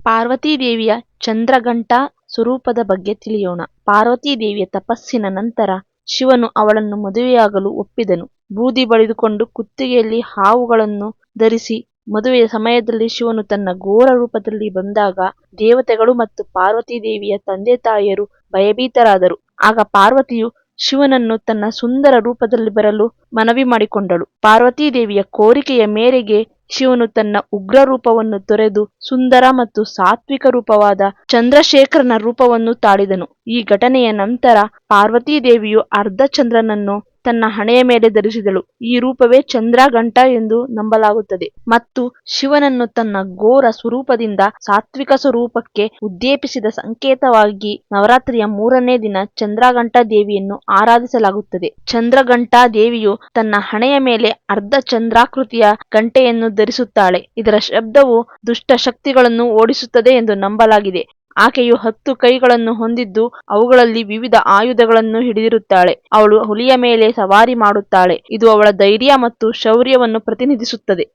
ಪಾರ್ವತೀ ದೇವಿಯ ಚಂದ್ರಘಂಟಾ ಸ್ವರೂಪದ ಬಗ್ಗೆ ತಿಳಿಯೋಣ. ಪಾರ್ವತೀ ದೇವಿಯ ತಪಸ್ಸಿನ ನಂತರ ಶಿವನು ಅವಳನ್ನು ಮದುವೆಯಾಗಲು ಒಪ್ಪಿದನು. ಬೂದಿ ಬಳಿದುಕೊಂಡು ಕುತ್ತಿಗೆಯಲ್ಲಿ ಹಾವುಗಳನ್ನು ಧರಿಸಿ ಮದುವೆಯ ಸಮಯದಲ್ಲಿ ಶಿವನು ತನ್ನ ಘೋರ ರೂಪದಲ್ಲಿ ಬಂದಾಗ ದೇವತೆಗಳು ಮತ್ತು ಪಾರ್ವತೀ ದೇವಿಯ ತಂದೆ ತಾಯಿಯರು ಭಯಭೀತರಾದರು. ಆಗ ಪಾರ್ವತಿಯು ಶಿವನನ್ನು ತನ್ನ ಸುಂದರ ರೂಪದಲ್ಲಿ ಬರಲು ಮನವಿ ಮಾಡಿಕೊಂಡಳು. ಪಾರ್ವತೀ ದೇವಿಯ ಕೋರಿಕೆಯ ಮೇರೆಗೆ ಶಿವನು ತನ್ನ ಉಗ್ರ ರೂಪವನ್ನು ತೊರೆದು ಸುಂದರ ಮತ್ತು ಸಾತ್ವಿಕ ರೂಪವಾದ ಚಂದ್ರಶೇಖರನ ರೂಪವನ್ನು ತಾಳಿದನು. ಈ ಘಟನೆಯ ನಂತರ ಪಾರ್ವತೀ ದೇವಿಯು ಅರ್ಧ ಚಂದ್ರನನ್ನು ತನ್ನ ಹಣೆಯ ಮೇಲೆ ಧರಿಸಿದಳು. ಈ ರೂಪವೇ ಚಂದ್ರಘಂಟ ಎಂದು ನಂಬಲಾಗುತ್ತದೆ ಮತ್ತು ಶಿವನನ್ನು ತನ್ನ ಘೋರ ಸ್ವರೂಪದಿಂದ ಸಾತ್ವಿಕ ಸ್ವರೂಪಕ್ಕೆ ಉದ್ದೇಪಿಸಿದ ಸಂಕೇತವಾಗಿ ನವರಾತ್ರಿಯ 3ನೇ ದಿನ ಚಂದ್ರಘಂಟಾ ದೇವಿಯನ್ನು ಆರಾಧಿಸಲಾಗುತ್ತದೆ. ಚಂದ್ರಘಂಟಾ ದೇವಿಯು ತನ್ನ ಹಣೆಯ ಮೇಲೆ ಅರ್ಧ ಚಂದ್ರಾಕೃತಿಯ ಗಂಟೆಯನ್ನು ಧರಿಸುತ್ತಾಳೆ. ಇದರ ಶಬ್ದವು ದುಷ್ಟ ಶಕ್ತಿಗಳನ್ನು ಓಡಿಸುತ್ತದೆ ಎಂದು ನಂಬಲಾಗಿದೆ. ಆಕೆಯು 10 ಕೈಗಳನ್ನು ಹೊಂದಿದ್ದು ಅವುಗಳಲ್ಲಿ ವಿವಿಧ ಆಯುಧಗಳನ್ನು ಹಿಡಿದಿರುತ್ತಾಳೆ. ಅವಳು ಹುಲಿಯ ಮೇಲೆ ಸವಾರಿ ಮಾಡುತ್ತಾಳೆ. ಇದು ಅವಳ ಧೈರ್ಯ ಮತ್ತು ಶೌರ್ಯವನ್ನು ಪ್ರತಿನಿಧಿಸುತ್ತದೆ.